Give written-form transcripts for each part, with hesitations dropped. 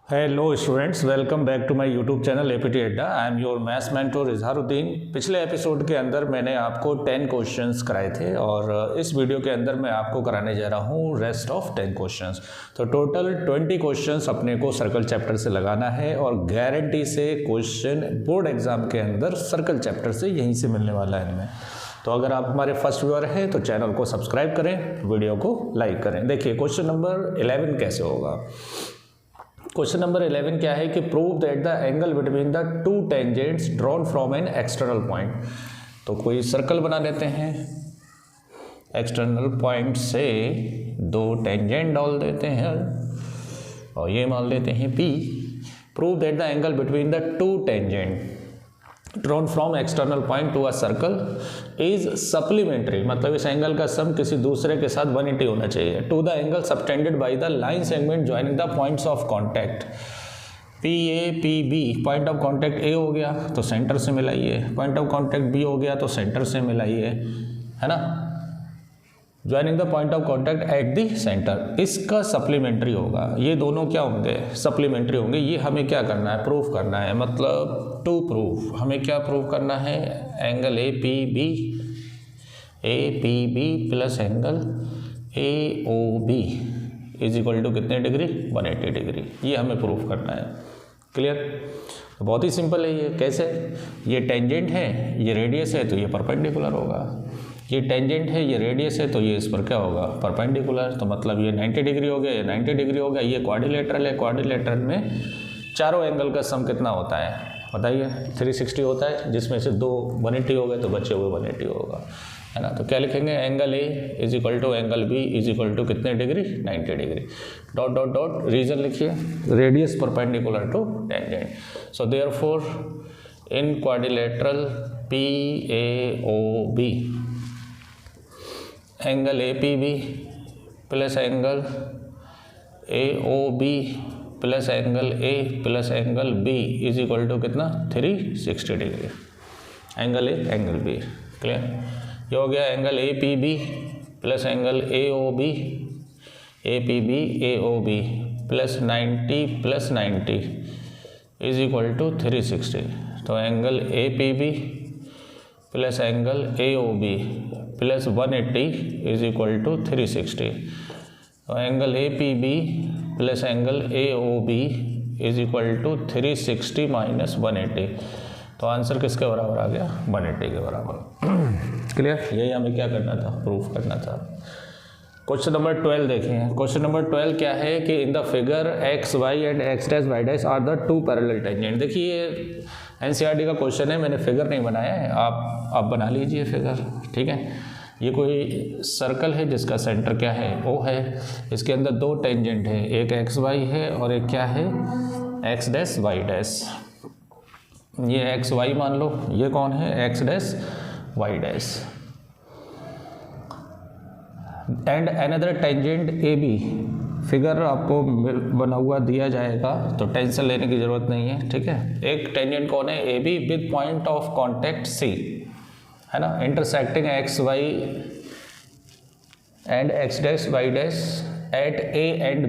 Hello students, welcome back to my YouTube channel APT अड्डा। I am your maths mentor Izharuddin. पिछले episode के अंदर मैंने आपको 10 क्वेश्चंस कराए थे और इस वीडियो के अंदर मैं आपको कराने जा रहा हूँ रेस्ट ऑफ 10 क्वेश्चंस। तो टोटल 20 क्वेश्चंस अपने को सर्कल चैप्टर से लगाना है और गारंटी से क्वेश्चन बोर्ड एग्जाम के अंदर सर्कल चैप्टर से यहीं से मिलने वाला है इनमें। तो अगर आप हमारे फर्स्ट व्यूअर हैं तो चैनल को सब्सक्राइब करें, वीडियो को लाइक करें। देखिए क्वेश्चन नंबर 11 कैसे होगा। क्वेश्चन नंबर 11 क्या है कि prove that the angle between the to tangents drawn from an external point. तो कोई सर्कल बना लेते हैं, एक्सटर्नल पॉइंट से दो टेंजेंट डाल देते हैं और ये मान लेते हैं P। Prove that the angle between the two tangent drawn from external point to a circle is supplementary, मतलब इस एंगल का सम किसी दूसरे के साथ 180 होना चाहिए to the angle subtended by the line segment joining the points of contact PA PB। Point of contact A हो गया तो सेंटर से मिलाइए, पॉइंट ऑफ कॉन्टैक्ट B हो गया तो सेंटर से मिलाइए, है ना। Joining the point of contact at the centre, इसका सप्लीमेंट्री होगा। ये दोनों क्या होंगे, सप्लीमेंट्री होंगे। ये हमें क्या करना है, प्रूफ करना है। मतलब टू प्रूफ हमें क्या प्रूफ करना है, angle APB plus angle AOB is equal to कितने डिग्री, 180 डिग्री। ये हमें प्रूफ करना है। क्लियर। तो बहुत ही सिंपल है ये। कैसे, ये टेंजेंट है, ये रेडियस है तो ये परपेंडिकुलर होगा। ये टेंजेंट है, ये रेडियस है तो ये इस पर क्या होगा, परपेंडिकुलर। तो मतलब ये 90 डिग्री हो गया, ये 90 डिग्री हो गया। ये क्वाड्रिलेटरल है, क्वाड्रिलेटरल में चारों एंगल का सम कितना होता है बताइए, 360 होता है, जिसमें से दो 180 हो गए तो बचे हुए 180 होगा, है ना। तो क्या लिखेंगे, angle A is equal to angle B is equal to कितने degree, 90 degree. Dot dot dot reason लिखिए, radius perpendicular to tangent. So therefore in quadrilateral PAOB angle APB plus angle AOB plus angle A plus angle B is equal to कितना, 360 degree. Angle A angle B, clear. ये हो गया angle APB plus angle APB AOB plus 90 is equal to 360। तो angle APB plus angle AOB plus 180 is equal to 360। तो angle APB plus angle AOB is equal to 360 minus 180। तो answer किसके बराबर आ गया, 180 के बराबर। क्लियर। यही हमें क्या करना था, प्रूफ करना था। क्वेश्चन नंबर 12 देखें। क्वेश्चन नंबर 12 क्या है कि in the figure XY and X' are the two parallel tangent. देखिए ये NCERT का क्वेश्चन है, मैंने फिगर नहीं बनाया है, आप बना लीजिए फिगर, ठीक है। ये कोई सर्कल है जिसका सेंटर क्या है, O है। इसके अंदर दो टेंजेंट है, एक XY है और एक क्या है, X', Y'। ये XY मान लो, ये कौन है, X', Y'। And another tangent AB। Figure आपको बना हुआ दिया जाएगा तो टेंशन लेने की ज़रूरत नहीं है, ठीक है। एक टेंजेंट कौन है, AB with point of contact C, है ना, intersecting XY and X', Y' at A and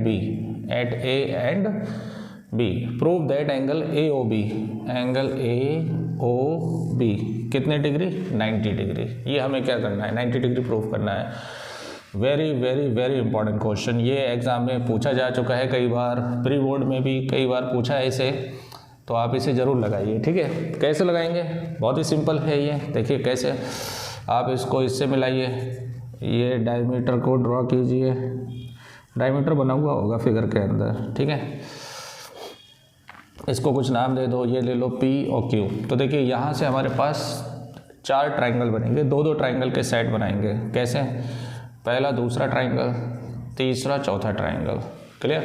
B। Prove that angle AOB कितने डिग्री, 90 डिग्री। ये हमें क्या करना है, 90 डिग्री प्रूव करना है। Very very very important question, ये एग्ज़ाम में पूछा जा चुका है कई बार, प्री बोर्ड में भी कई बार पूछा है इसे, तो आप इसे ज़रूर लगाइए, ठीक है। कैसे लगाएंगे, बहुत ही सिंपल है ये। देखिए कैसे, आप इसको इससे मिलाइए, ये डायमीटर को ड्रॉ कीजिए, डायमीटर बना हुआ होगा फिगर के अंदर, ठीक है। इसको कुछ नाम दे दो, ये ले लो P और Q। तो देखिए यहाँ से हमारे पास 4 ट्राइंगल बनेंगे, दो ट्राइंगल के सेट बनाएंगे। कैसे, पहला, दूसरा ट्राइंगल, तीसरा, चौथा ट्राइंगल। क्लियर।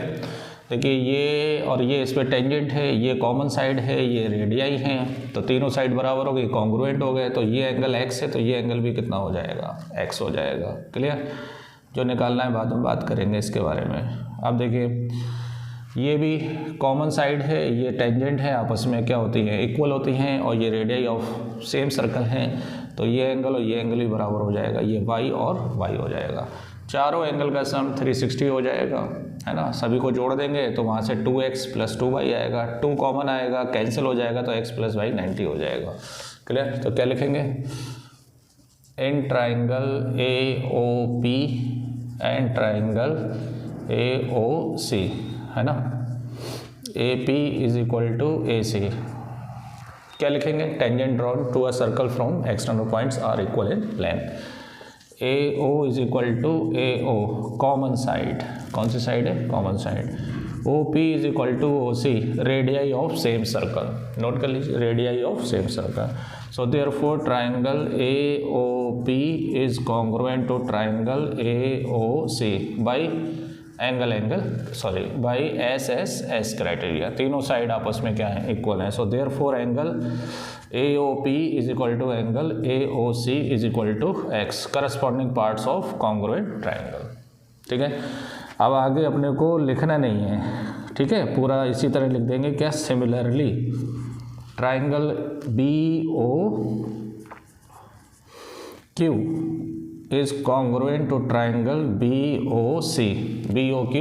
देखिए ये और ये इस पर टेंजेंट है, ये कॉमन साइड है, ये रेडियाई हैं, तो तीनों साइड बराबर हो गई, कॉन्ग्रुएंट हो गए। तो ये एंगल X है तो ये एंगल भी कितना हो जाएगा, X हो जाएगा। क्लियर। जो निकालना है बाद में बात करेंगे इसके बारे में। अब देखिए ये भी कॉमन साइड है, ये टेंजेंट है, आपस में क्या होती हैं, इक्वल होती हैं, और ये रेडियाई ऑफ सेम सर्कल हैं, तो ये एंगल और ये एंगल भी बराबर हो जाएगा, ये y और y हो जाएगा। चारों एंगल का सम 360 हो जाएगा, है ना। सभी को जोड़ देंगे तो वहाँ से 2x + 2y आएगा, 2 कॉमन आएगा, कैंसिल हो जाएगा तो x + y 90 हो जाएगा। क्लियर। तो क्या लिखेंगे, in triangle AOP and triangle AOC, है ना, AP = AC। क्या लिखेंगे, tangent drawn to a circle from external points are equal in length. AO = AO common side, कौन सी साइड है, common side. OP = OC radii of same circle, नोट कर लीजिए, radii of same circle. So therefore triangle AOP is congruent to triangle AOC by by SSS criteria. तीनों side आपस में क्या है, इक्वल है। सो therefore angle AOP = angle AOC = x, corresponding parts of congruent triangle. ठीक है, अब आगे अपने को लिखना नहीं है, ठीक है, पूरा इसी तरह लिख देंगे। क्या, similarly triangle BOQ is congruent to triangle BOC, BOQ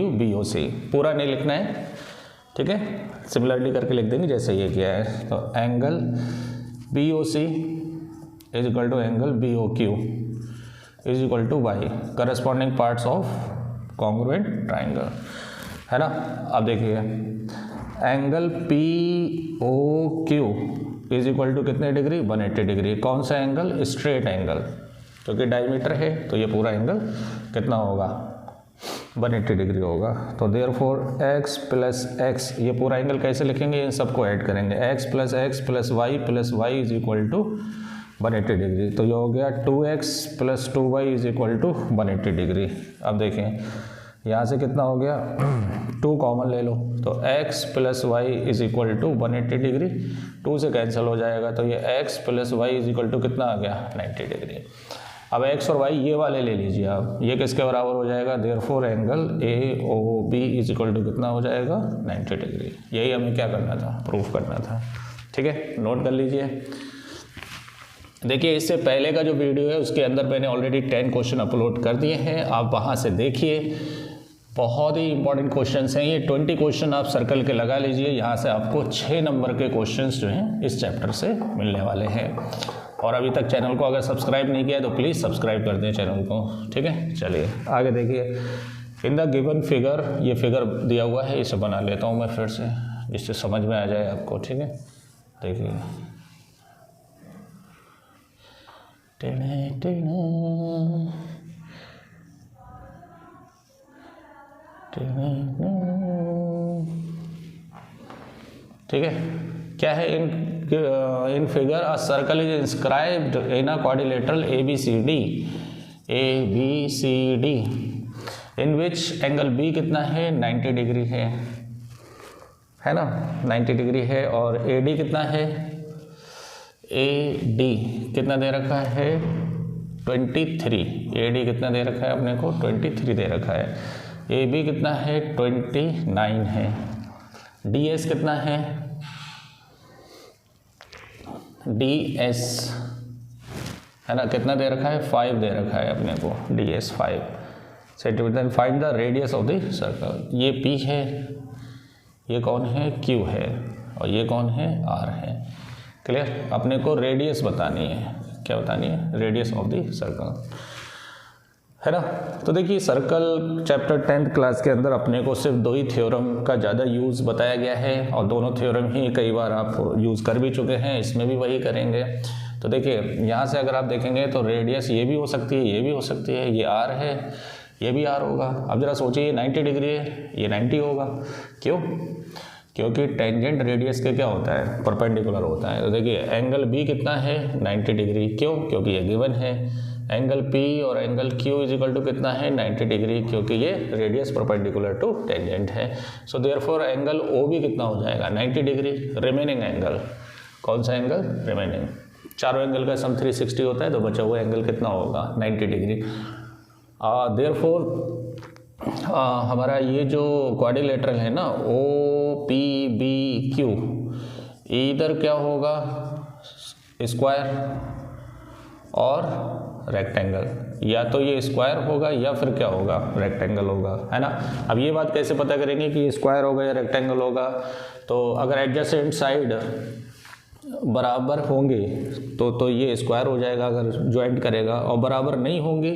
पूरा नहीं लिखना है, ठीक है, सिमिलरली करके लिख देंगे जैसे ये किया है। तो angle BOC = angle BOQ = y, corresponding parts of congruent triangle, है ना। अब देखिए एंगल POQ = कितने डिग्री, 180 डिग्री। कौन सा एंगल, स्ट्रेट एंगल, क्योंकि डायमीटर है तो ये पूरा एंगल कितना होगा, 180 डिग्री होगा। तो देयरफॉर x + x, ये पूरा एंगल कैसे लिखेंगे, इन सबको ऐड करेंगे, x + x + y + y = 180 degree. तो ये हो गया 2x + 2y = 180 डिग्री। अब देखें यहाँ से कितना हो गया, 2 कॉमन ले लो, तो x + y = 180 डिग्री, 2 से कैंसिल हो जाएगा, तो ये x + y = कितना आ गया, 90 डिग्री। अब x और y ये वाले ले लीजिए आप, ये किसके बराबर हो जाएगा, देयरफॉर एंगल AOB = कितना हो जाएगा, 90 डिग्री। यही हमें क्या करना था, प्रूफ करना था। ठीक है, नोट कर लीजिए। देखिए इससे पहले का जो वीडियो है उसके अंदर मैंने ऑलरेडी 10 क्वेश्चन अपलोड कर दिए हैं, आप वहाँ से देखिए, बहुत ही इंपॉर्टेंट क्वेश्चंस हैं ये। 20 क्वेश्चन आप सर्कल के लगा लीजिए, यहाँ से आपको 6 नंबर के क्वेश्चंस जो हैं इस चैप्टर से मिलने वाले हैं। और अभी तक चैनल को अगर सब्सक्राइब नहीं किया है तो प्लीज़ सब्सक्राइब कर दें चैनल को, ठीक है। चलिए आगे देखिए, इन द गिवन फिगर, ये फिगर दिया हुआ है, इसे बना लेता हूँ मैं फिर से, जिससे समझ में आ जाए आपको, ठीक है। देखिए ठीक है, क्या है, in figure a circle is inscribed in a quadrilateral ABCD in which angle B कितना है, 90 डिग्री है ना, 90 डिग्री है। और AD कितना है, AD कितना दे रखा है, 23। AD कितना दे रखा है अपने को, 23 दे रखा है। AB कितना है, 29 है। DS कितना है, DS है ना, कितना दे रखा है, 5 दे रखा है अपने को, DS 5 centimetre. Find the radius of the circle. ये P है, ये कौन है, Q है, और ये कौन है, R है। क्लियर, अपने को रेडियस बतानी है, क्या बतानी है, रेडियस ऑफ द सर्कल, है ना। तो देखिए सर्कल चैप्टर 10th क्लास के अंदर अपने को सिर्फ 2 ही थ्योरम का ज़्यादा यूज़ बताया गया है, और दोनों थ्योरम ही कई बार आप यूज़ कर भी चुके हैं, इसमें भी वही करेंगे। तो देखिए यहाँ से अगर आप देखेंगे तो रेडियस ये भी हो सकती है, ये भी हो सकती है, ये R है, ये भी R होगा। अब ज़रा सोचिए, 90 डिग्री है, ये 90 होगा, क्यों, क्योंकि टेंजेंट रेडियस के क्या होता है, परपेंडिकुलर होता है। तो देखिए एंगल B कितना है, 90 डिग्री, क्यों, क्योंकि ये गिवन है। एंगल P और एंगल Q = कितना है, 90 डिग्री, क्योंकि ये रेडियस परपेंडिकुलर टू टेंजेंट है। सो देयरफॉर एंगल OB कितना हो जाएगा, 90 डिग्री। रिमेनिंग एंगल, कौन सा एंगल, रिमेनिंग, चारों एंगल का सम 360 होता है, तो बचा हुआ एंगल कितना होगा, 90 डिग्री। देयरफॉर हमारा ये जो क्वाड्रिलेटरल है ना, OPBQ, इधर क्या होगा, स्क्वायर और रेक्टेंगल, या तो ये स्क्वायर होगा या फिर क्या होगा, रेक्टेंगल होगा, है ना। अब ये बात कैसे पता करेंगे कि स्क्वायर होगा या रेक्टेंगल होगा, तो अगर एडजेसेंट साइड बराबर होंगे तो ये स्क्वायर हो जाएगा अगर ज्वाइंट करेगा, और बराबर नहीं होंगी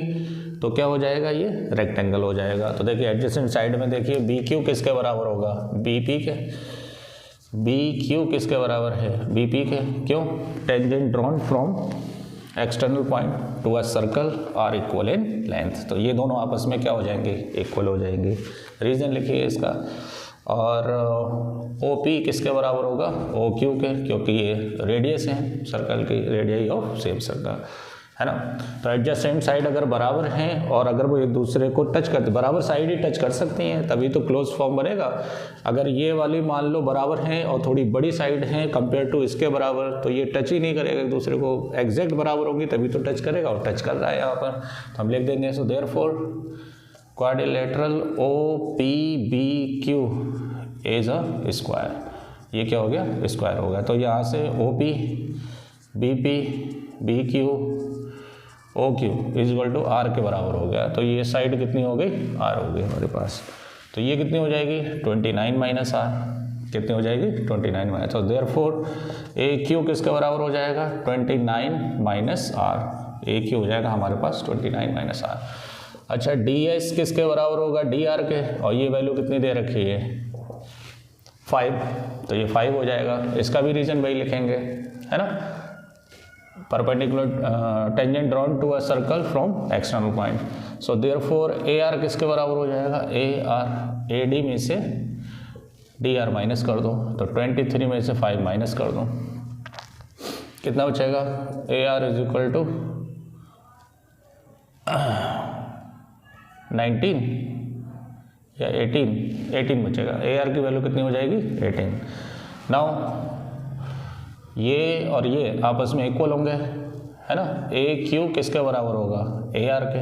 तो क्या हो जाएगा, ये रेक्टेंगल हो जाएगा। तो देखिए एडजेसेंट साइड में देखिए बी क्यू किसके बराबर होगा, बी पी के, बी क्यू किसके बराबर है, बी पी के, क्यों, tangent drawn from external point to a circle are equal in length, तो ये दोनों आपस में क्या हो जाएंगे, इक्वल हो जाएंगे। रीजन लिखिए इसका। और ओ पी किसके बराबर होगा, ओ क्यू के, क्योंकि ये रेडियस है सर्कल की, रेडियस ऑफ सेम सर्कल, है ना। तो एडजेसेंट साइड अगर बराबर हैं और अगर वो एक दूसरे को टच करते, बराबर साइड ही टच कर सकती हैं तभी तो क्लोज फॉर्म बनेगा। अगर ये वाली मान लो बराबर हैं और थोड़ी बड़ी साइड है कंपेयर टू इसके बराबर, तो ये टच ही नहीं करेगा एक दूसरे को, एग्जैक्ट बराबर होंगी तभी तो टच करेगा, और टच कर रहा है यहाँ पर, तो हम लिख देंगे so therefore quadrilateral O P B Q is a square, ये क्या हो गया, स्क्वायर हो गया। तो यहाँ से O P B P B Q O Q is equal to R के बराबर हो गया। तो ये साइड कितनी हो गई, आर हो गई हमारे पास, तो ये कितनी हो जाएगी 29 माइनस आर, कितनी हो जाएगी 29 माइनस, तो देयरफॉर ए क्यू किसके बराबर हो जाएगा 29 माइनस आर, ए क्यू हो जाएगा हमारे पास 29 माइनस आर। अच्छा डी एस किसके बराबर होगा, डी आर के, और ये वैल्यू कितनी दे रखी है 5, तो ये 5 हो जाएगा। इसका भी रीजन वही लिखेंगे, है ना, perpendicular tangent drawn to a circle from external point, so therefore A R किसके बराबर हो जाएगा, ए आर, ए डी में से डी आर माइनस कर दो, तो 23 में से 5 माइनस कर दो, कितना बचेगा, A R is equal to 19 या 18 बचेगा, ए आर की वैल्यू कितनी हो जाएगी 18। नाउ ये और ये आपस में इक्वल होंगे, है ना, ए क्यू किसके बराबर होगा, ए आर के,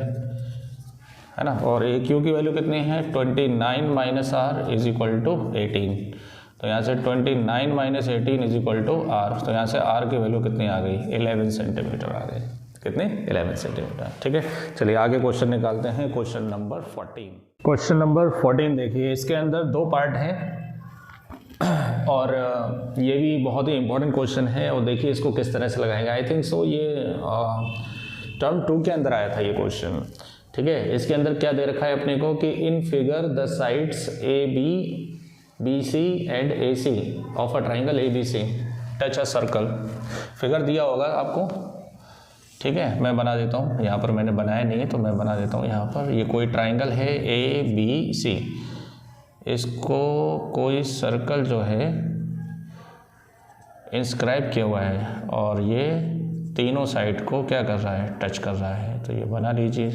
है ना, और ए क्यू की वैल्यू कितनी है 29 minus R is equal to 18, तो यहाँ से 29 minus 18 is equal to R, तो यहाँ से आर की वैल्यू कितनी आ गई 11 सेंटीमीटर आ गई, कितने 11 सेंटीमीटर। ठीक है, चलिए आगे क्वेश्चन निकालते हैं, क्वेश्चन नंबर 14। क्वेश्चन नंबर 14 देखिए, इसके अंदर 2 पार्ट हैं और ये भी बहुत ही इंपॉर्टेंट क्वेश्चन है, और देखिए इसको किस तरह से लगाएंगे। आई थिंक सो ये टर्म 2 के अंदर आया था ये क्वेश्चन। ठीक है, इसके अंदर क्या दे रखा है अपने को कि in figure the sides A B B C and A C of a triangle A B C touch a circle, figure दिया होगा आपको। ठीक है, मैं बना देता हूँ, यहाँ पर मैंने बनाया नहीं है तो मैं बना देता हूँ। यहाँ पर ये कोई ट्राइंगल है ए बी सी, इसको कोई सर्कल जो है इंस्क्राइब किया हुआ है और ये तीनों साइड को क्या कर रहा है, टच कर रहा है, तो ये बना लीजिए।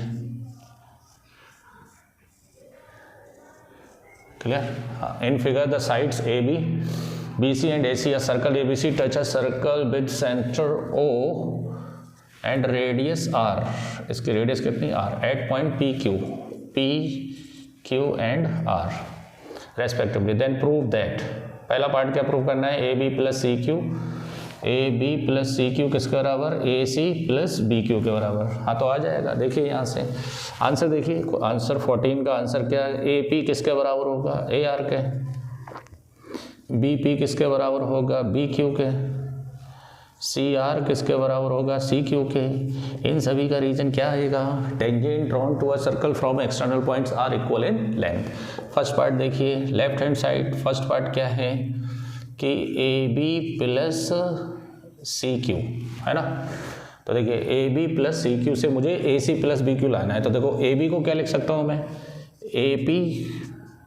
क्लियर, हाँ, in figure the sides A B B C and A C, a circle A B C touch a circle with centre O and radius R, इसकी रेडियस कितनी R, at point P Q and R respectively, then prove that, पहला part क्या prove करना है, A B plus C Q, A B plus C Q किसके बराबर, A C plus B Q के बराबर। हाँ तो आ जाएगा, देखिए यहाँ से आंसर देखिए, आंसर 14 का आंसर क्या है, ए पी किसके बराबर होगा, ए आर के, बी पी किसके बराबर होगा, बी क्यू के, सी आर किसके बराबर होगा, सी क्यू के। इन सभी का रीजन क्या आएगा, tangent drawn to a circle from external points are equal in length. First part देखिए, left hand side first part क्या है कि A B plus C Q, है ना। तो देखिए A B plus C Q से मुझे A C plus B Q लाना है, तो देखो ए बी को क्या लिख सकता हूँ मैं, A P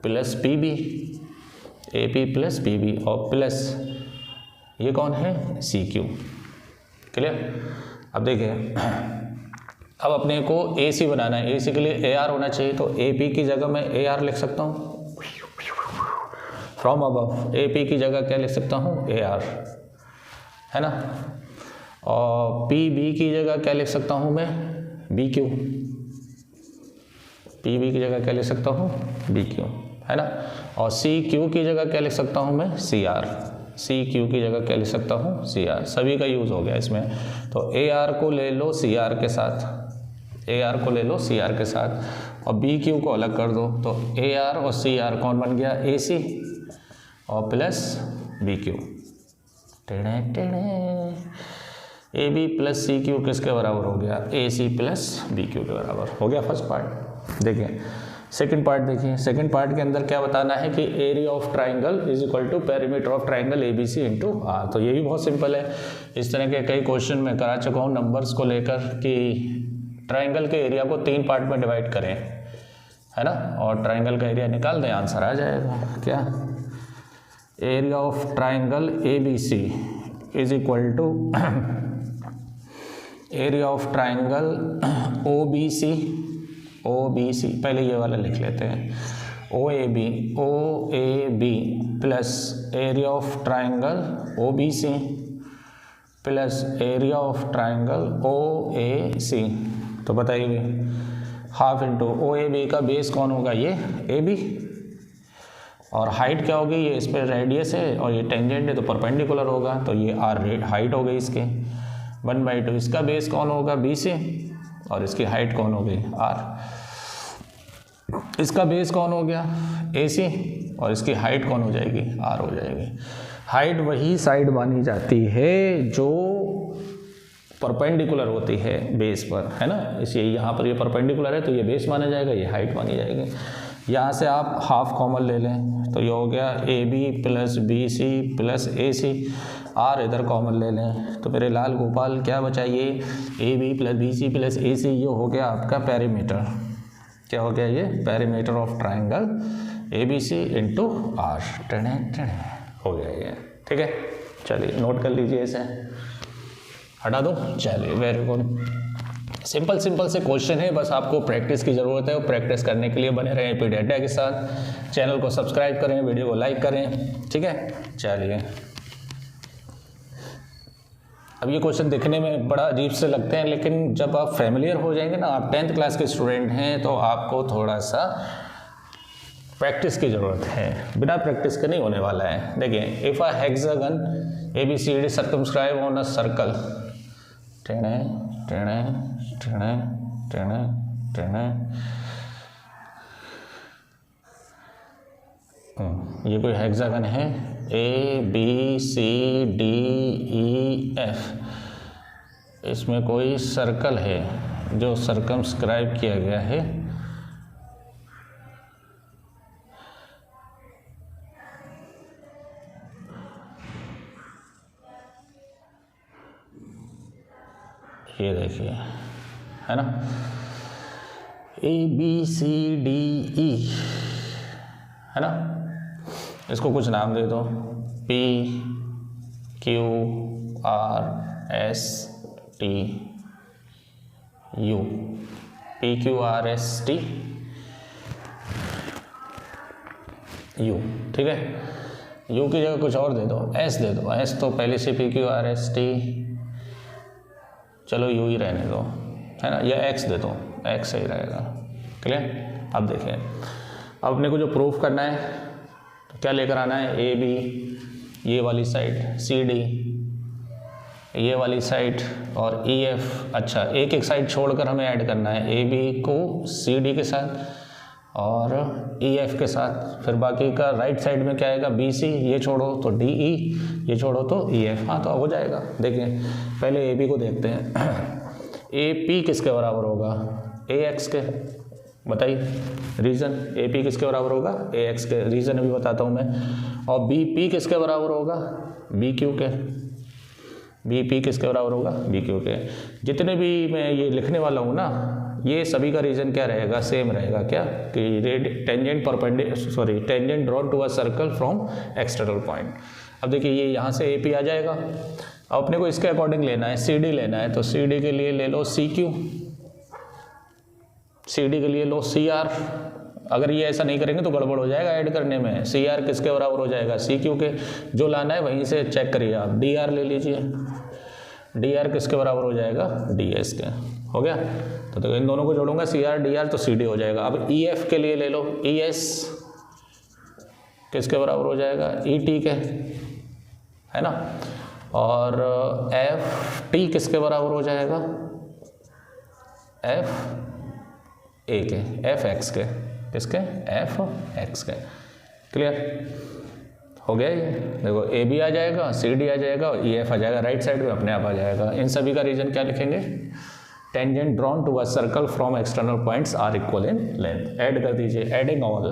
plus P B, A P plus P B, और प्लस ये कौन है, सी क्यू। क्लियर, अब देखिए अब अपने को ए सी बनाना है, ए सी के लिए ए आर होना चाहिए, तो ए पी की जगह मैं ए आर लिख सकता हूँ, फ्रॉम अबव ए पी की जगह क्या लिख सकता हूँ, ए आर, है ना, और पी बी की जगह क्या लिख सकता हूँ मैं, बी क्यू, पी बी की जगह क्या लिख सकता हूँ, बी क्यू, है ना, और सी क्यू की जगह क्या लिख सकता हूँ मैं, सी आर, सी क्यू की जगह क्या लिख सकता हूँ, सी आर, सभी का यूज़ हो गया इसमें। तो ए आर को ले लो सी आर के साथ, ए आर को ले लो सी आर के साथ और बी क्यू को अलग कर दो, तो ए आर और सी आर कौन बन गया, ए सी और प्लस बी क्यू। टेढ़े टेढ़े A B plus C Q किसके बराबर हो गया, A C plus B Q के बराबर हो गया फर्स्ट पार्ट। देखिए सेकंड पार्ट, देखिए सेकंड पार्ट के अंदर क्या बताना है कि area of triangle is equal to perimeter of triangle A B C into R. तो ये भी बहुत सिंपल है, इस तरह के कई क्वेश्चन मैं करा चुका हूँ नंबर्स को लेकर कि ट्राइंगल के एरिया को 3 पार्ट में डिवाइड करें, है ना, और ट्राइंगल का एरिया निकाल दें, आंसर आ जाएगा। क्या, area of triangle A B C is equal to area of triangle O B C, O B C पहले ये वाला लिख लेते हैं, O A B plus area of triangle O B C plus area of triangle O A C. तो बताइए half into O A B का base कौन होगा, ये ए बी, और हाइट क्या होगी, ये इस पर रेडियस है और ये टेंजेंट है तो परपेंडिकुलर होगा, तो ये आर हाइट हो गई इसकी 1/2। इसका बेस कौन होगा, बी सी, और इसकी हाइट कौन हो गई, आर। इसका बेस कौन हो गया, ए सी, और इसकी हाइट कौन हो जाएगी, आर हो जाएगी। हाइट वही साइड मानी जाती है जो परपेंडिकुलर होती है बेस पर, है ना, इसलिए यहाँ पर ये परपेंडिकुलर है तो ये बेस माना जाएगा, ये हाइट मानी जाएगी। यहाँ से आप हाफ कॉमन ले लें तो ये हो गया A B plus B C plus A C, R इधर कॉमन ले लें तो मेरे लाल गोपाल क्या बचा, ये A B plus B C plus A C, ये हो गया आपका पेरीमीटर। क्या हो गया, ये perimeter of triangle A B C into R. टेढ़े टेढ़े हो गया ये, ठीक है। चलिए नोट कर लीजिए, इसे हटा दो। चलिए वेरी गुड, सिंपल से क्वेश्चन है, बस आपको प्रैक्टिस की ज़रूरत है और प्रैक्टिस करने के लिए बने रहें एपीडी अड्डा के साथ। चैनल को सब्सक्राइब करें, वीडियो को लाइक करें, ठीक है। चलिए अब ये क्वेश्चन दिखने में बड़ा अजीब से लगते हैं, लेकिन जब आप फैमिलियर हो जाएंगे ना, आप 10th क्लास के स्टूडेंट हैं तो आपको थोड़ा सा प्रैक्टिस की ज़रूरत है, बिना प्रैक्टिस के नहीं होने वाला है। देखिए if a hexagon A B C D circumscribe on a circle, टेढ़े टेढ़े टेढ़े टेढ़े टेढ़े, ये कोई हेक्सागन है, A B C D E F, इसमें कोई सर्कल है जो सर्कमस्क्राइब किया गया है। ये देखिए, है ना, ए बी सी डी ई, है ना, इसको कुछ नाम दे दो, P Q R S T U, P Q R S T U, ठीक है। यू की जगह कुछ और दे दो, एस दे दो, एस तो पहले से P Q R S T, चलो यू ही रहने दो, है ना, या एक्स दे दो, एक्स सही रहेगा। क्लियर। अब देखिए, अब अपने को जो प्रूफ करना है तो क्या लेकर आना है, ए बी ये वाली साइड, सी डी ये वाली साइड और ई एफ। अच्छा, एक एक साइड छोड़कर हमें ऐड करना है, ए बी को सी डी के साथ और ई एफ के साथ, फिर बाकी का राइट साइड में क्या आएगा, बी सी, ये छोड़ो तो डी ई, ये छोड़ो तो ई एफ। हाँ तो अब हो जाएगा। देखिए पहले ए बी को देखते हैं, ए पी किसके बराबर होगा, ए एक्स के, बताइए रीज़न। ए पी किसके बराबर होगा, ए एक्स के, रीज़न अभी बताता हूँ मैं। और बी पी किसके बराबर होगा, बी क्यू के, बी पी किसके बराबर होगा, बी क्यू के। जितने भी मैं ये लिखने वाला हूँ ना, ये सभी का रीजन क्या रहेगा, सेम रहेगा। क्या कि tangent drawn to a circle from external point. अब देखिए ये यहाँ से ए पी आ जाएगा। अब अपने को इसके अकॉर्डिंग लेना है, सी डी लेना है, तो सी डी के लिए ले लो सी क्यू, सी डी के लिए लो सी आर। अगर ये ऐसा नहीं करेंगे तो गड़बड़ हो जाएगा ऐड करने में। सी आर किसके बराबर हो जाएगा, सी क्यू के। जो लाना है वहीं से चेक करिए आप। डी आर ले लीजिए, डी आर किसके बराबर हो जाएगा, डी एस के। हो गया। तो देखो इन दोनों को जोड़ूंगा, सी आर डी आर, तो सी डी हो जाएगा। अब ई एफ के लिए ले लो, ई एस किसके बराबर हो जाएगा, ई टी के, है ना। और एफ टी किसके बराबर हो जाएगा, एफ ए के, एफ एक्स के, किसके, एफ एक्स के। क्लियर हो गया ये। देखो ए बी आ जाएगा, सी डी आ जाएगा और ई एफ आ जाएगा, राइट साइड में अपने आप आ जाएगा। इन सभी का रीजन क्या लिखेंगे, tangent drawn to a circle from external points are equal in length. Add कर दीजिए, एडिंग ऑल,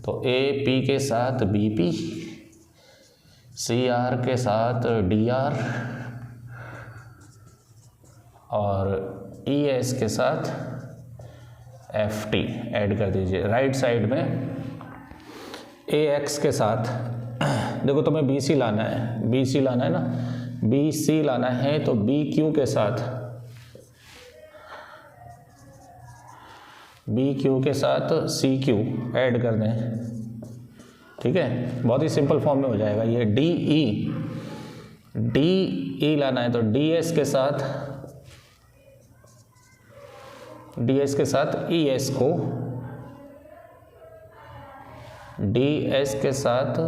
तो ए पी के साथ बी पी, सी आर के साथ डी आर और ई एस के साथ एफ टी ऐड कर दीजिए। राइट साइड में ए एक्स के साथ, देखो तुम्हें बी सी लाना है, बी सी लाना है ना, बी सी लाना है तो बी क्यू के साथ, बी क्यू के साथ सी क्यू ऐड कर दें। ठीक है, बहुत ही सिंपल फॉर्म में हो जाएगा ये। डी ई, डी ई लाना है तो डी एस के साथ, डी एस के साथ ई एस को, डी एस के साथ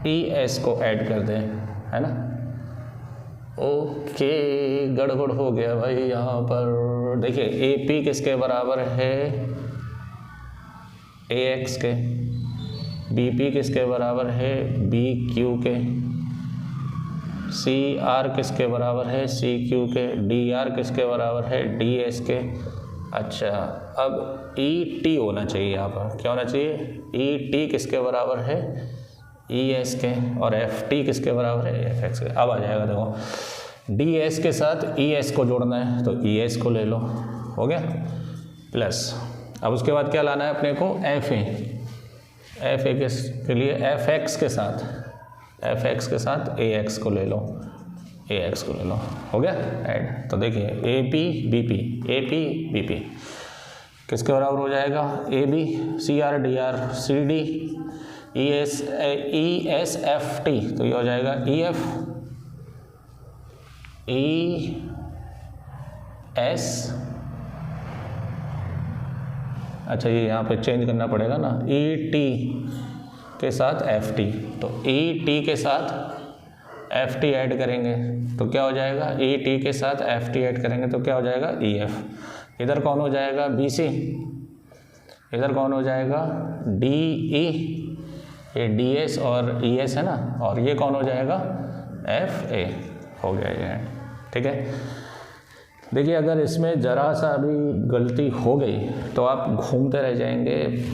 ई एस को ऐड कर दें, है ना। ओके, गड़बड़ हो गया भाई यहाँ पर। देखिए ए पी किसके बराबर है, ए एक्स के, बी पी किसके बराबर है, बी क्यू के, सी आर किसके बराबर है, सी क्यू के, डी आर किसके बराबर है, डी एस के। अच्छा, अब ई टी होना चाहिए यहाँ पर, क्या होना चाहिए, ई टी किसके बराबर है, ई एस के, और एफ टी किसके बराबर है, एफ एक्स के। अब आ जाएगा, देखो डी एस के साथ ई एस को जोड़ना है तो ई एस को ले लो, हो गया, प्लस अब उसके बाद क्या लाना है अपने को, एफ ए, एफ ए के लिए एफ एक्स के साथ, एफ एक्स के साथ ए एक्स को ले लो, ए एक्स को ले लो, हो गया ऐड। तो देखिए A P B P, A P B P किसके बराबर हो जाएगा, A B C R D R C D E S F T, तो ये हो जाएगा ई एफ ई एस, अच्छा ये यहाँ पे चेंज करना पड़ेगा ना, ई टी के साथ एफ टी, तो ई टी के साथ एफ टी ऐड करेंगे तो क्या हो जाएगा, ई टी के साथ एफ टी ऐड करेंगे तो क्या हो जाएगा, ई एफ। इधर कौन हो जाएगा, बी सी, इधर कौन हो जाएगा, डी ई, ये डी एस और ई एस है ना, और ये कौन हो जाएगा, एफ ए, हो गया ये, ठीक है। देखिए अगर इसमें ज़रा सा भी गलती हो गई तो आप घूमते रह जाएंगे,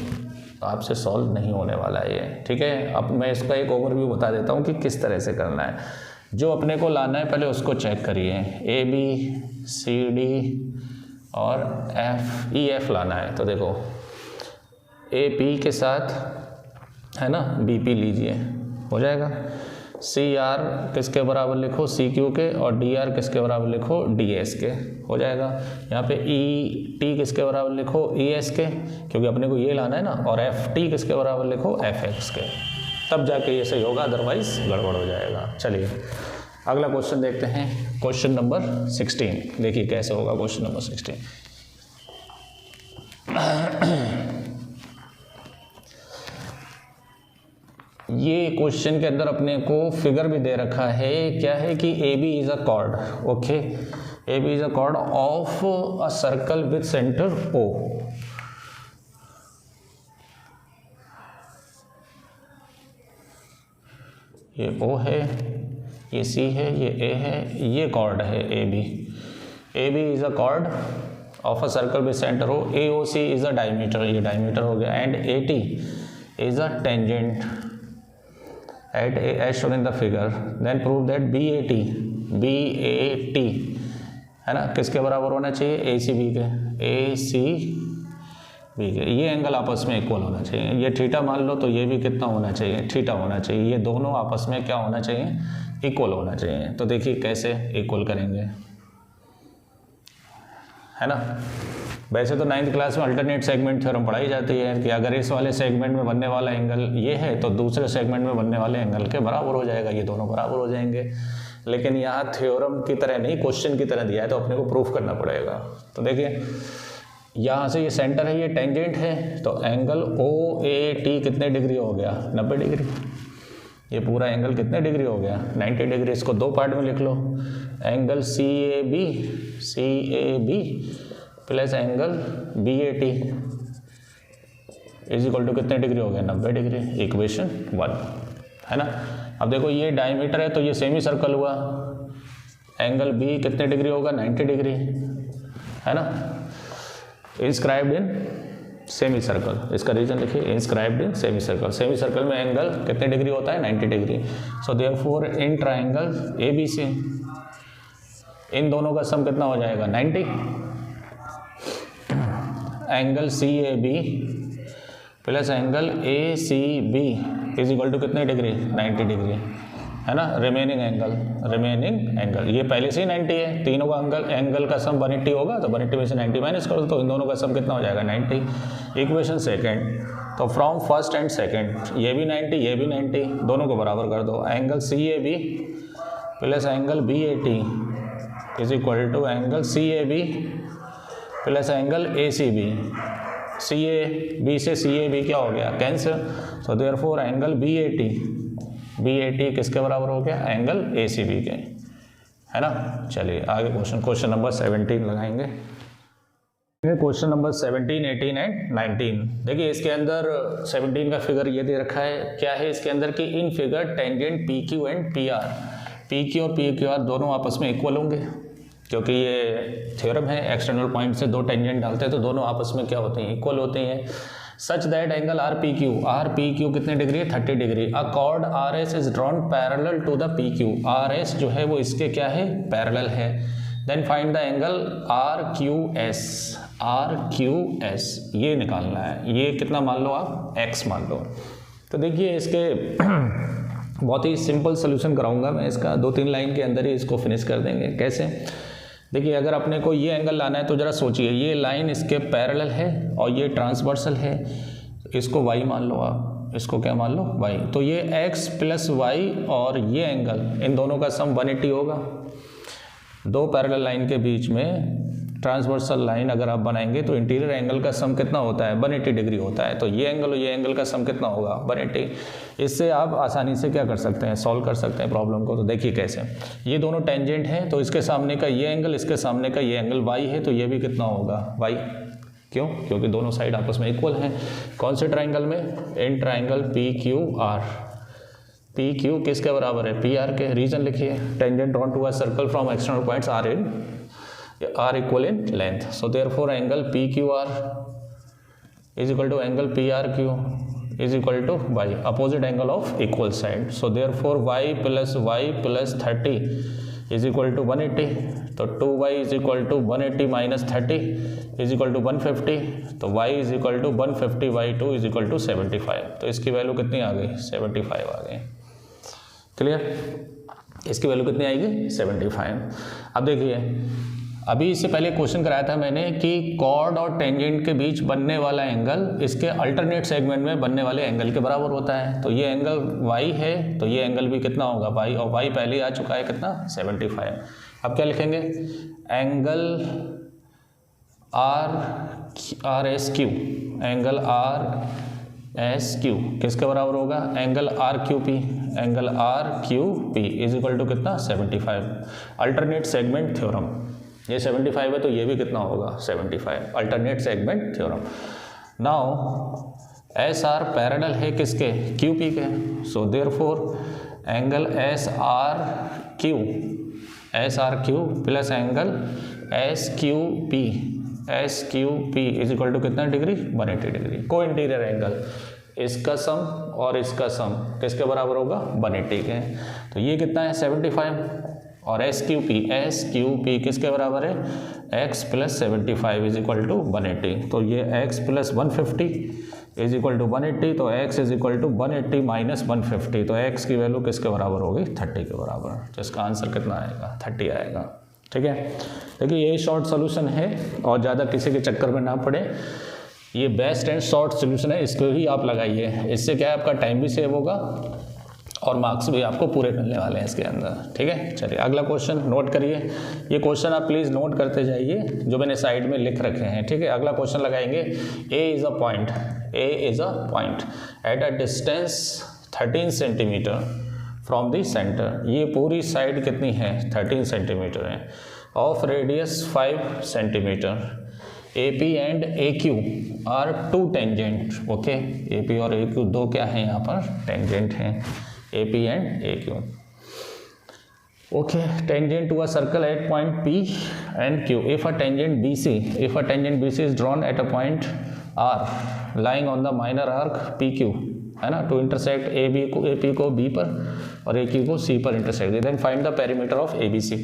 आपसे सॉल्व नहीं होने वाला है ये, ठीक है। अब मैं इसका एक ओवरव्यू बता देता हूँ कि किस तरह से करना है। जो अपने को लाना है पहले उसको चेक करिए, ए बी सी डी और एफ ई एफ लाना है। तो देखो ए पी के साथ है ना बी पी लीजिए, हो जाएगा। सी आर किसके बराबर लिखो, सी क्यू के, और डी आर किसके बराबर लिखो, डी एस के, हो जाएगा। यहाँ पे ई टी किसके बराबर लिखो, ई एस के, क्योंकि अपने को ये लाना है ना, और एफ टी किसके बराबर लिखो, एफ एक्स के, तब जाके ये सही होगा, अदरवाइज गड़बड़ हो जाएगा। चलिए अगला क्वेश्चन देखते हैं, क्वेश्चन नंबर 16। देखिए कैसे होगा क्वेश्चन नंबर 16। ये क्वेश्चन के अंदर अपने को फिगर भी दे रखा है, क्या है कि A B is a chord, okay, A B is a chord of a circle with centre O. ये ओ है, ये सी है, ये ए है, ये कॉर्ड है A B. A B is a chord of a circle with centre O, A O C is a diameter, ये diameter हो गया, and A T is a tangent at as shown in the figure, then prove that BAT है ना किसके बराबर होना चाहिए, ACB के, ACB के, ये एंगल आपस में इक्वल होना चाहिए। ये थीटा मान लो तो ये भी कितना होना चाहिए, थीटा होना चाहिए। ये दोनों आपस में क्या होना चाहिए, इक्वल होना चाहिए। तो देखिए कैसे इक्वल करेंगे, है ना। वैसे तो 9th क्लास में अल्टरनेट सेगमेंट थ्योरम पढ़ाई जाती है कि अगर इस वाले सेगमेंट में बनने वाला एंगल ये है तो दूसरे सेगमेंट में बनने वाले एंगल के बराबर हो जाएगा, ये दोनों बराबर हो जाएंगे। लेकिन यहाँ थ्योरम की तरह नहीं, क्वेश्चन की तरह दिया है तो अपने को प्रूफ करना पड़ेगा। तो देखिए यहाँ से ये सेंटर है, ये टेंजेंट है, तो एंगल ओ ए टी कितने डिग्री हो गया, 90 डिग्री। ये पूरा एंगल कितने डिग्री हो गया, 90 डिग्री। इसको दो पार्ट में लिख लो, angle C A B plus angle BAT is equal to कितने डिग्री हो गया, 90 डिग्री। इक्वेशन 1 है ना। अब देखो ये डायमीटर है तो ये सेमी सर्कल हुआ, एंगल B कितने डिग्री होगा, 90 डिग्री है ना। इंस्क्राइब्ड इन सेमी सर्कल, इसका रीजन लिखिए, inscribed in semicircle. Semicircle में एंगल कितने डिग्री होता है, 90 degree. So therefore in triangle ABC इन दोनों का सम कितना हो जाएगा, 90। Angle CAB plus angle ACB is equal to कितने डिग्री, 90 डिग्री है ना। रिमेनिंग एंगल ये पहले से ही 90 है, तीनों का एंगल का सम 180 होगा, तो 180 में से 90 माइनस करो तो इन दोनों का सम कितना हो जाएगा, 90। इक्वेशन सेकंड, तो फ्रॉम फर्स्ट एंड सेकंड ये भी 90 ये भी 90, दोनों को बराबर कर दो। Angle CAB plus angle BAT is equal to angle CAB plus angle ACB। CAB से CAB क्या हो गया, cancel. So therefore angle BAT किसके बराबर हो गया, एंगल ACB के, है ना। चलिए आगे क्वेश्चन नंबर 17 लगाएंगे। Question number 17, 18 and 19। देखिए इसके अंदर 17 का फिगर ये दे रखा है, क्या है इसके अंदर कि in figure tangent PQ and PR, PQ और PQR दोनों आपस में इक्वल होंगे, क्योंकि ये थ्योरम है एक्सटर्नल पॉइंट से दो टेंजेंट डालते हैं तो दोनों आपस में क्या होते हैं, इक्वल होते हैं। सच दैट एंगल RPQ कितने डिग्री है, 30 degree. A chord RS is drawn parallel to the PQ, RS जो है वो इसके क्या है, पैरेलल है। Then find the angle RQS ये निकालना है, ये कितना मान लो आप, X मान लो। तो देखिए इसके बहुत ही सिंपल सोल्यूशन कराऊंगा मैं इसका, 2-3 लाइन के अंदर ही इसको फिनिश कर देंगे। कैसे, देखिए अगर अपने को ये एंगल लाना है तो ज़रा सोचिए, ये लाइन इसके पैरेलल है और ये ट्रांसवर्सल है, इसको y मान लो आप, इसको क्या मान लो, y। तो ये x प्लस वाई और ये एंगल इन दोनों का सम 180 होगा। दो पैरेलल लाइन के बीच में ट्रांसवर्सल लाइन अगर आप बनाएंगे तो इंटीरियर एंगल का सम कितना होता है, 180 डिग्री होता है। तो ये एंगल और ये एंगल का सम कितना होगा, 180। इससे आप आसानी से क्या कर सकते हैं, सॉल्व कर सकते हैं प्रॉब्लम को। तो देखिए कैसे, ये दोनों टेंजेंट हैं तो इसके सामने का ये एंगल, इसके सामने का ये एंगल y है, तो ये भी कितना होगा, y। क्यों, क्योंकि दोनों साइड आपस में इक्वल हैं। कौन से ट्राइंगल में, इन ट्राइंगल PQR। PQ किसके बराबर है, PR के। रीजन लिखिए, tangent drawn to a circle from external points are equal in length. So therefore angle PQR is equal to angle PRQ is equal to y, opposite angle of equal side. So therefore y plus 30 is equal to 180. तो 2y is equal to 180 minus 30 is equal to 150. तो y is equal to 150 by 2 is equal to 75. तो इसकी value कितनी आ गई, 75 आ गई। Clear, इसकी value कितनी आएगी, 75। अब देखिए, अभी इससे पहले क्वेश्चन कराया था मैंने कि कॉर्ड और टेंजेंट के बीच बनने वाला एंगल इसके अल्टरनेट सेगमेंट में बनने वाले एंगल के बराबर होता है। तो ये एंगल y है तो ये एंगल भी कितना होगा, y, और y पहले आ चुका है कितना, 75। अब क्या लिखेंगे, एंगल RSQ, एंगल RSQ किसके बराबर होगा, angle RQP, angle RQP is equal to कितना, 75। अल्टरनेट सेगमेंट थ्योरम, ये 75 है तो ये भी कितना होगा, 75। Alternate segment theorem. Now SR parallel है किसके, QP के। So therefore angle SRQ plus angle SQP is equal to कितना डिग्री, 180 डिग्री। को इंटीरियर एंगल, इसका सम और इसका सम किसके बराबर होगा, 180 के। तो ये कितना है, 75। और SQP किसके बराबर है, x plus 75 is equal to 180। तो ये x plus 150 is equal to 180, तो x is equal to 180 minus 150, तो x की वैल्यू किसके बराबर होगी, 30 के बराबर। तो इसका आंसर कितना आएगा, 30 आएगा। ठीक है, देखिए ये शॉर्ट सोल्यूशन है और ज़्यादा किसी के चक्कर में ना पड़े, ये बेस्ट एंड शॉर्ट सोल्यूशन है, इसको ही आप लगाइए। इससे क्या है, आपका टाइम भी सेव होगा और मार्क्स भी आपको पूरे मिलने वाले हैं इसके अंदर। ठीक है, चलिए अगला क्वेश्चन नोट करिए। ये क्वेश्चन आप प्लीज़ नोट करते जाइए जो मैंने साइड में लिख रखे हैं। ठीक है, अगला क्वेश्चन लगाएंगे। A is a point at a distance 13 centimetre from the centre. ये पूरी साइड कितनी है, 13 सेंटीमीटर है। Of radius 5 centimetre AP and AQ are two tangents, okay, AP और AQ दो क्या हैं यहाँ पर, टेंजेंट हैं, AP and AQ, okay, tangent to a circle at point P and Q. If a tangent BC is drawn at a point R lying on the minor arc PQ, है ना, to intersect AP को B पर और AQ को C पर intersect, then find the perimeter of ABC.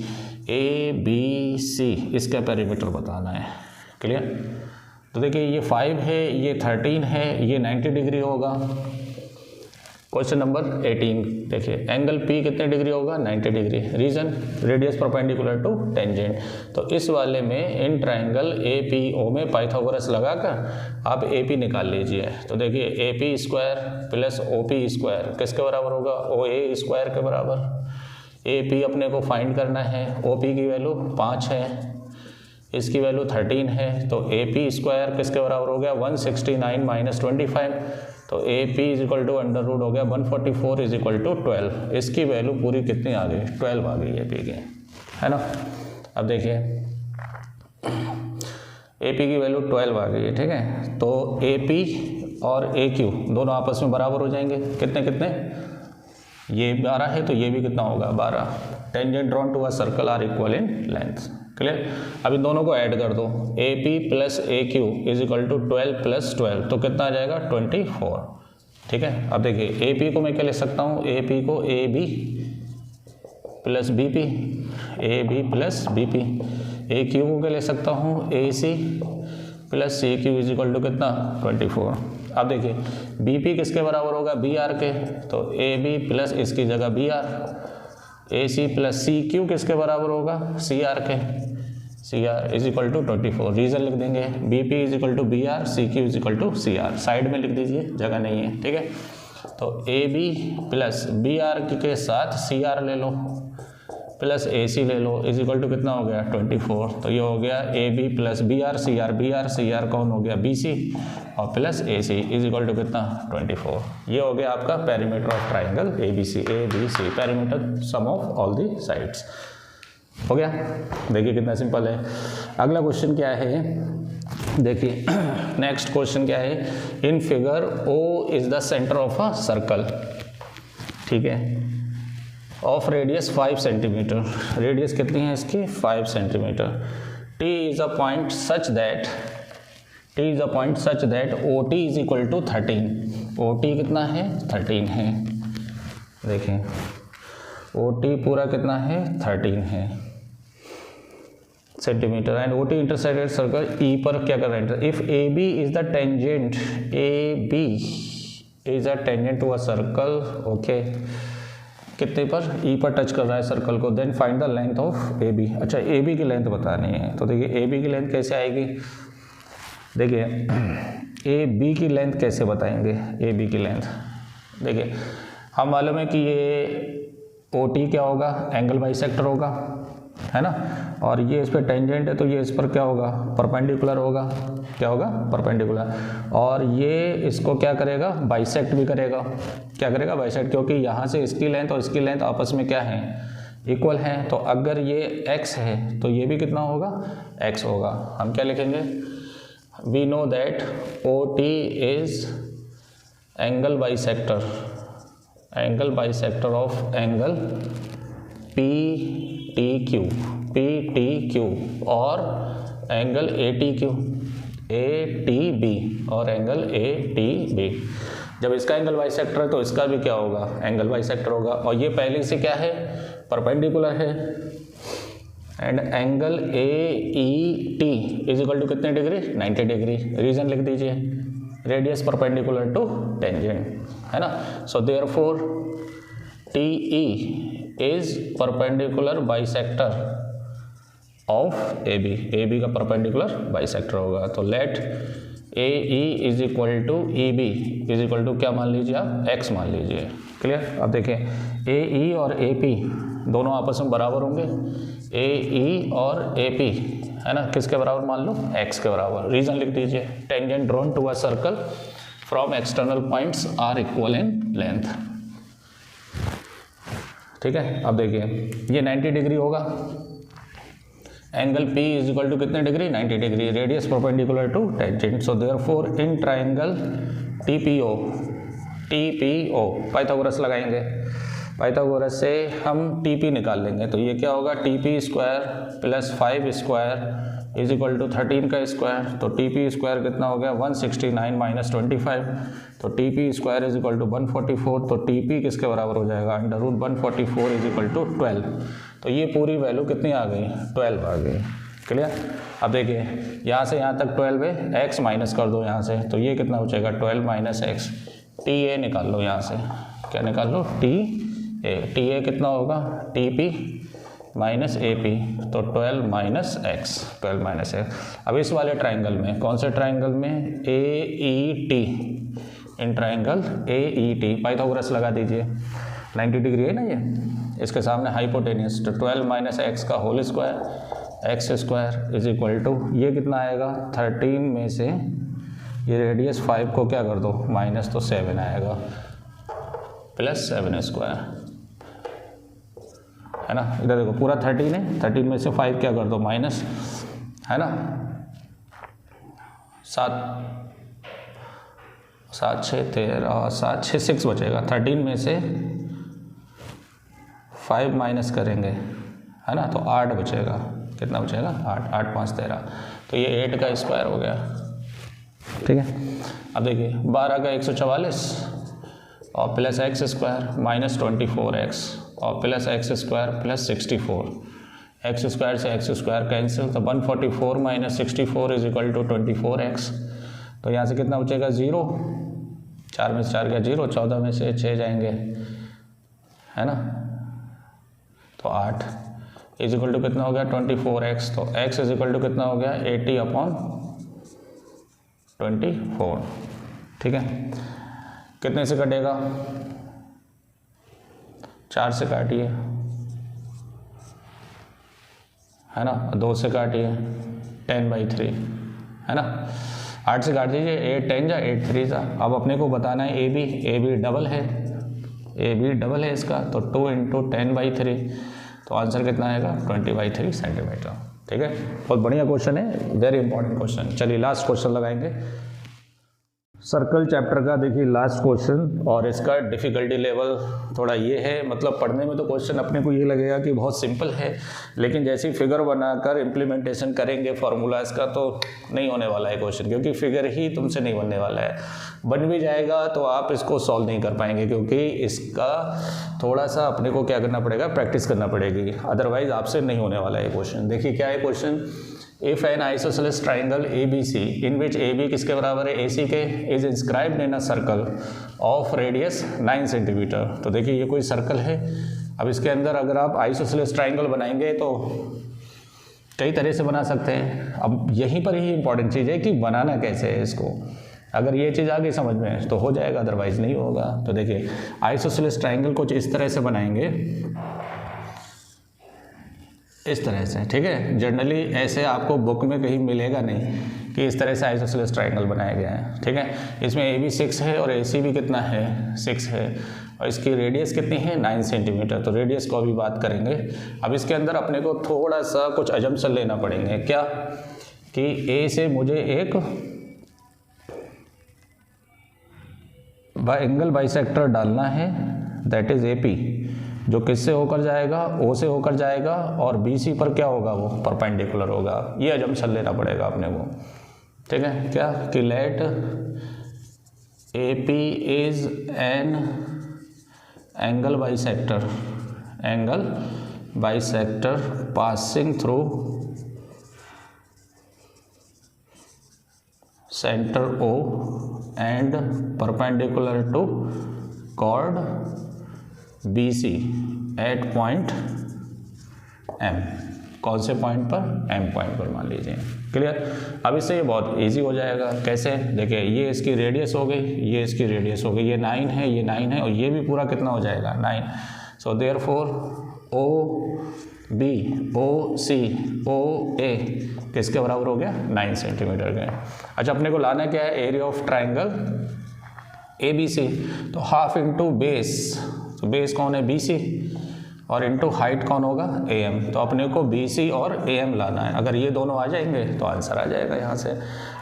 ABC इसका perimeter बताना है, क्लियर। तो देखिए ये 5 है, ये 13 है, ये 90 डिग्री होगा। क्वेश्चन नंबर 18 देखिए, एंगल P कितने डिग्री होगा, 90 degree, reason radius perpendicular to tangent. तो इस वाले में इन ट्राइंगल APO में पाइथागोरस लगाकर आप AP निकाल लीजिए। तो देखिए AP square plus OP square किसके बराबर होगा, OA स्क्वायर के बराबर। AP अपने को फाइंड करना है, OP की वैल्यू 5 है, इसकी वैल्यू 13 है, तो AP स्क्वायर किसके बराबर हो गया, 169 माइनस 25, तो AP is equal to under root हो गया 144 इज इक्वल टू 12। इसकी वैल्यू पूरी कितनी आ गई, 12 आ गई AP की, है ना। अब देखिए AP की वैल्यू 12 आ गई है, ठीक है। तो AP और AQ दोनों आपस में बराबर हो जाएंगे, कितने कितने, ये 12 है तो ये भी कितना होगा 12। Tangent drawn to a circle are equal in length, clear. अभी दोनों को ऐड कर दो, AP plus AQ is equal to 12 plus 12, तो कितना आ जाएगा 24, ठीक है। अब देखिए AP को मैं क्या लिख सकता हूँ, AP को AB plus BP, AB plus BP, AQ को क्या लिख सकता हूँ, AC plus CQ is equal to कितना 24। अब देखिए BP किसके बराबर होगा, BR के, तो AB प्लस इसकी जगह BR, AC प्लस CQ किसके बराबर होगा, CR के, CR is equal to 24। Reason लिख देंगे, BP is equal to BR, CQ is equal to CR, side में लिख दीजिए, जगह नहीं है, ठीक है। तो AB प्लस BR के साथ CR ले लो प्लस AC ले लो, इज इक्वल टू कितना हो गया 24। तो ये हो गया AB प्लस BR, CR कौन हो गया BC और plus AC is equal to कितना 24। ये हो गया आपका perimeter of triangle ABC, perimeter sum of all the sides, हो गया। देखिए कितना सिंपल है। अगला क्वेश्चन क्या है, देखिए नेक्स्ट क्वेश्चन क्या है, in figure O is the centre of a circle, ठीक है, ऑफ रेडियस 5 सेंटीमीटर, रेडियस कितनी है इसकी 5 centimetre. T is a point such that OT is equal to 13, OT कितना है 13 है, देखें OT पूरा कितना है 13 है centimetre, and OT intersected circle E पर क्या कर रहा है, if AB is the tangent, AB is a tangent to a circle, okay, कितने पर E पर टच कर रहा है सर्कल को, then find the length of AB। अच्छा AB की लेंथ बतानी है, तो देखिए AB की लेंथ कैसे आएगी, देखिए AB की लेंथ कैसे बताएंगे, AB की लेंथ देखिए हम मालूम है कि ये OT क्या होगा, एंगल बाइसेक्टर होगा, है ना, और ये इस पर टेंजेंट है तो ये इस पर क्या होगा परपेंडिकुलर होगा, क्या होगा परपेंडिकुलर, और ये इसको क्या करेगा बाइसेक्ट भी करेगा, क्या करेगा बाइसेक्ट, क्योंकि यहाँ से इसकी लेंथ और इसकी लेंथ आपस में क्या है इक्वल है। तो अगर ये x है तो ये भी कितना होगा x होगा। हम क्या लिखेंगे, we know that OT is angle bisector of angle PTQ और एंगल ATB और एंगल ATB। जब इसका एंगल बाइसेक्टर है तो इसका भी क्या होगा एंगल बाइसेक्टर होगा, और ये पहले से क्या है परपेंडिकुलर है, and angle AET is equal to कितने डिग्री 90 डिग्री। रीजन लिख दीजिए, रेडियस परपेंडिकुलर टू टेंजेंट, है ना। So therefore TE is perpendicular bisector of AB का परपेंडिकुलर बाइसेक्टर होगा। तो let AE is equal to EB is equal to क्या मान लीजिए आप x मान लीजिए, क्लियर। अब देखें AE और AP दोनों आपस में बराबर होंगे, AE और AP है ना, किसके बराबर मान लो x के बराबर। रीजन लिख दीजिए, tangent drawn to a circle from external points are equal in length, ठीक है। अब देखिए ये 90 डिग्री होगा, angle P is equal to कितने degree, 90 degree, radius perpendicular to tangent. So therefore in triangle TPO Pythagoras लगाएंगे, पाइथागोरस से हम TP निकाल लेंगे। तो ये क्या होगा, TP square plus 5 square is equal to 13 का स्क्वायर। तो TP स्क्वायर कितना हो गया, 169 माइनस 25। तो TP square is equal to 144। तो TP किसके बराबर हो जाएगा, under root 144 is equal to 12। तो ये पूरी वैल्यू कितनी आ गई, 12 आ गई। क्लियर। अब देखिए यहाँ से यहाँ तक 12 है, x माइनस कर दो यहाँ से, तो ये कितना हो जाएगा 12 माइनस एक्स। TA निकाल लो यहाँ से, क्या निकाल लो, TA कितना होगा, TP माइनस AP। तो 12 माइनस एक्स, 12 माइनस एक्स। अब इस वाले ट्राइंगल में, कौन से ट्राइंगल में, AET, in triangle AET Pythagoras लगा दीजिए। 90 डिग्री है ना ये, इसके सामने हाइपोटेनियस। तो 12 माइनस एक्स का whole square, x square is equal to, ये कितना आएगा, 13 में से ये रेडियस 5 को क्या कर दो माइनस, तो 7 आएगा, प्लस 7 स्क्वायर, है ना। इधर देखो पूरा 13 है, 13 में से 5 क्या कर दो माइनस, है ना, 7 6 13 7 6 6 बचेगा। 13 में से 5 माइनस करेंगे, है ना, तो 8 बचेगा। कितना बचेगा, 8, 8 5 13। तो ये 8 का स्क्वायर हो गया, ठीक है। अब देखिए 12 का 144 और plus x square minus 24x और plus x square plus 64। X square से एक्स स्क्वायर कैंसिल, तो 144 minus 64 is equal to 24x। तो यहाँ से कितना बचेगा, 0, 4 में से 4 गया 0, 14 में से 6 जाएंगे, है ना, तो 8 इज इक्वल टू कितना हो गया 24x। तो x इज इक्वल टू कितना हो गया 80/24, ठीक है। कितने से कटेगा, 4 से काटिए, है ना, 2 से काटिए, 10/3, है ना, 8 से काट दीजिए, 8 10 जा 8 3 जा। अब अपने को बताना है AB डबल है, AB डबल है इसका, तो 2 इंटू 10/3, तो आंसर कितना आएगा 20/3 सेंटीमीटर, ठीक है। बहुत बढ़िया क्वेश्चन है, वेरी इंपॉर्टेंट क्वेश्चन। चलिए लास्ट क्वेश्चन लगाएंगे, सर्कल चैप्टर का। देखिए लास्ट क्वेश्चन, और इसका डिफ़िकल्टी लेवल थोड़ा ये है, मतलब पढ़ने में तो क्वेश्चन अपने को ये लगेगा कि बहुत सिंपल है, लेकिन जैसी फिगर बनाकर इम्प्लीमेंटेशन करेंगे फार्मूलाज का, तो नहीं होने वाला है क्वेश्चन, क्योंकि फिगर ही तुमसे नहीं बनने वाला है। बन भी जाएगा तो आप इसको सॉल्व नहीं कर पाएंगे, क्योंकि इसका थोड़ा सा अपने को क्या करना पड़ेगा, प्रैक्टिस करना पड़ेगी, अदरवाइज आपसे नहीं होने वाला है क्वेश्चन। देखिए क्या है question, if N isosceles triangle ABC in which AB किसके बराबर है, AC के, is inscribed in a circle of radius 9 centimetre. तो देखिए ये कोई सर्कल है। अब इसके अंदर अगर आप आइसोसेलेस ट्राइंगल बनाएंगे तो कई तरह से बना सकते हैं। अब यहीं पर ही इंपॉर्टेंट चीज़ है कि बनाना कैसे है इसको। अगर ये चीज़ आ गई समझ में तो हो जाएगा, अदरवाइज नहीं होगा। तो देखिए आइसोसेलेस ट्राइंगल कुछ इस तरह से बनाएंगे, इस तरह से, ठीक है। जनरली ऐसे आपको बुक में कहीं मिलेगा नहीं कि इस तरह से आइसोसेलेस ट्राइंगल बनाया गया है, ठीक है। इसमें AB 6 है और AC भी कितना है, 6 है, और इसकी रेडियस कितनी है 9 सेंटीमीटर। तो रेडियस को अभी बात करेंगे। अब इसके अंदर अपने को थोड़ा सा कुछ अजम्पशन लेना पड़ेंगे, क्या कि A से मुझे एक एंगल बाइसेक्टर डालना है, दैट इज AP, जो किससे होकर जाएगा, O से होकर जाएगा, और BC पर क्या होगा, वो परपेंडिकुलर होगा। ये अजम्पशन लेना पड़ेगा अपने को, ठीक है। क्या कि let AP is an angle bisector passing through centre O and perpendicular to chord BC at point M। कौन से पॉइंट पर, M पॉइंट पर मान लीजिए। क्लियर। अब इससे ये बहुत इजी हो जाएगा। कैसे, देखिए ये इसकी रेडियस हो गई, ये इसकी रेडियस हो गई, ये 9 है, ये 9 है, और ये भी पूरा कितना हो जाएगा 9। So therefore OB OC OA किसके बराबर हो गया 9 सेंटीमीटर के। अच्छा अपने को लाना क्या है, एरिया ऑफ ट्राइंगल ABC, तो हाफ इंटू बेस, तो बेस कौन है BC, और इनटू हाइट कौन होगा, AM। तो अपने को BC और AM लाना है। अगर ये दोनों आ जाएंगे तो आंसर आ जाएगा यहाँ से।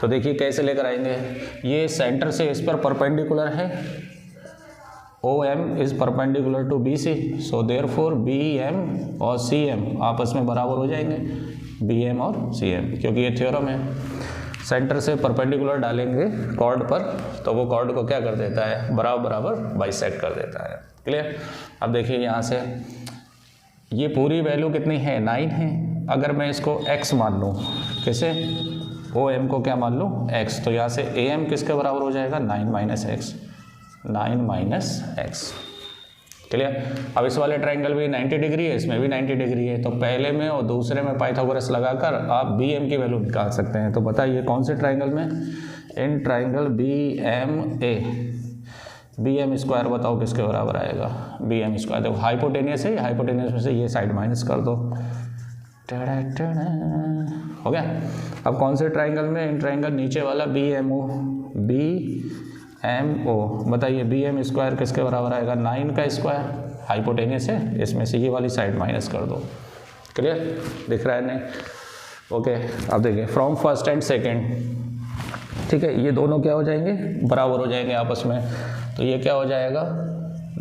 तो देखिए कैसे लेकर आएंगे, ये सेंटर से इस पर परपेंडिकुलर है, OM is perpendicular to BC, so therefore BM और CM आपस में बराबर हो जाएंगे, BM और CM, क्योंकि ये थ्योरम है। सेंटर से परपेंडिकुलर डालेंगे कॉर्ड पर तो वो कॉर्ड को क्या कर देता है, बराबर बराबर बाइसेक्ट कर देता है। क्लियर। अब देखिए यहाँ से ये पूरी वैल्यू कितनी है, 9 है। अगर मैं इसको x मान लूँ, कैसे, OM को क्या मान लूँ, x, तो यहाँ से AM किसके बराबर हो जाएगा, 9 minus x, 9 minus x. Clear. अब इस वाले ट्राइंगल भी 90 डिग्री है, इसमें भी 90 डिग्री है, तो पहले में और दूसरे में पाइथागोरस लगाकर आप BM की वैल्यू निकाल सकते हैं। तो बताइए कौन से ट्राइंगल में, in triangle BMA, BM square बताओ किसके बराबर आएगा, BM स्क्वायर। देखो हाइपोटेनियस है, हाइपोटेनियस में से ये साइड माइनस कर दो, टेढ़ा टेढ़ा हो गया। अब कौन से ट्राइंगल में, इन ट्राइंगल नीचे वाला BMO, BMO बताइए BM स्क्वायर किसके बराबर आएगा, 9 का स्क्वायर, हाइपोटेनियस है, इसमें से ये वाली साइड माइनस कर दो। क्लियर, दिख रहा है नहीं, ओके। अब देखिए फ्रॉम फर्स्ट एंड सेकेंड, ठीक है, ये दोनों क्या हो जाएंगे, बराबर हो जाएंगे आपस में। तो ये क्या हो जाएगा,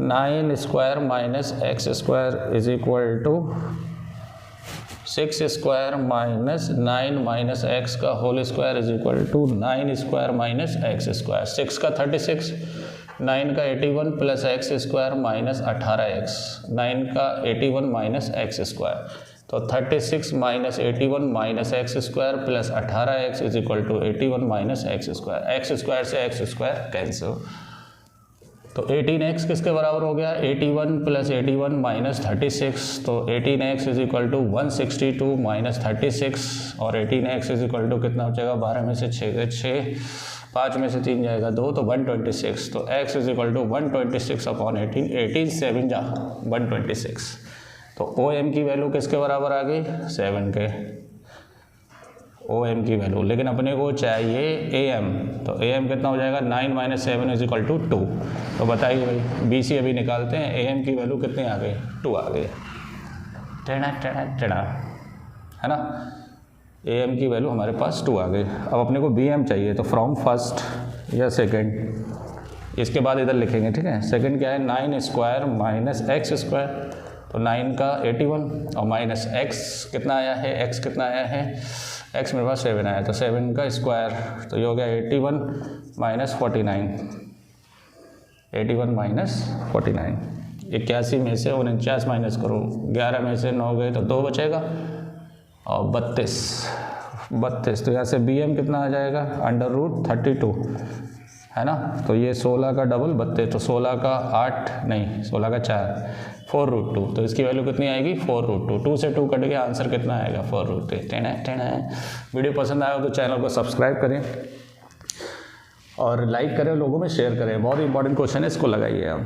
9 square minus x square is equal to 6 square minus 9 minus x का whole square is equal to 9 square minus x square. 6 का 36, 9 का 81 plus x square minus 18x, 9 का 81 माइनस एक्स स्क्वायर, तो 36 minus 81 minus x square plus 18x is equal to 81 minus x square. X square से x square cancel, तो 18x किसके बराबर हो गया, 81 प्लस 81 माइनस 36, तो 18x is equal to 162 minus 36, और 18x इज इक्वल टू कितना हो जाएगा, 12 में से 6 गए 6, 5 में से 3 जाएगा 2, तो 126, तो x is equal to 126 upon 18, 18 7 जा 126, तो OM की वैल्यू किसके बराबर आ गई, 7 के, OM की वैल्यू। लेकिन अपने को चाहिए AM, तो AM कितना हो जाएगा, 9 माइनस 7 इज इक्वल टू 2। तो बताइए भाई BC अभी निकालते हैं, AM की वैल्यू कितनी आ गई, 2 आ गई, टेढ़ा टेढ़ा टेढ़ा, है ना। AM की वैल्यू हमारे पास 2 आ गई। अब अपने को BM चाहिए, तो फ्रॉम फर्स्ट या सेकेंड, इसके बाद इधर लिखेंगे, ठीक है। सेकेंड क्या है, 9 स्क्वायर माइनस एक्स स्क्वायर, तो 9 का 81 और माइनस x कितना आया है, x कितना आया है, x मेरे पास 7 आया, तो 7 का स्क्वायर, तो ये हो गया 81 माइनस 49, 81 माइनस 49, 81 में से 49 माइनस करो, 11 में से 9 गए तो 2 बचेगा, और 32, तो यहाँ से BM कितना आ जाएगा, अंडर रूट 32, है ना। तो ये 16 का डबल 32, तो 16 का 8 नहीं, 16 का 4, 4√2, तो इसकी वैल्यू कितनी आएगी, 4√2, 2 से 2 कट गया, आंसर कितना आएगा, 4√3। टेढ़ा है। वीडियो पसंद आया हो तो चैनल को सब्सक्राइब करें और लाइक करें, लोगों में शेयर करें। बहुत इंपॉर्टेंट क्वेश्चन है, इसको लगाइए आप।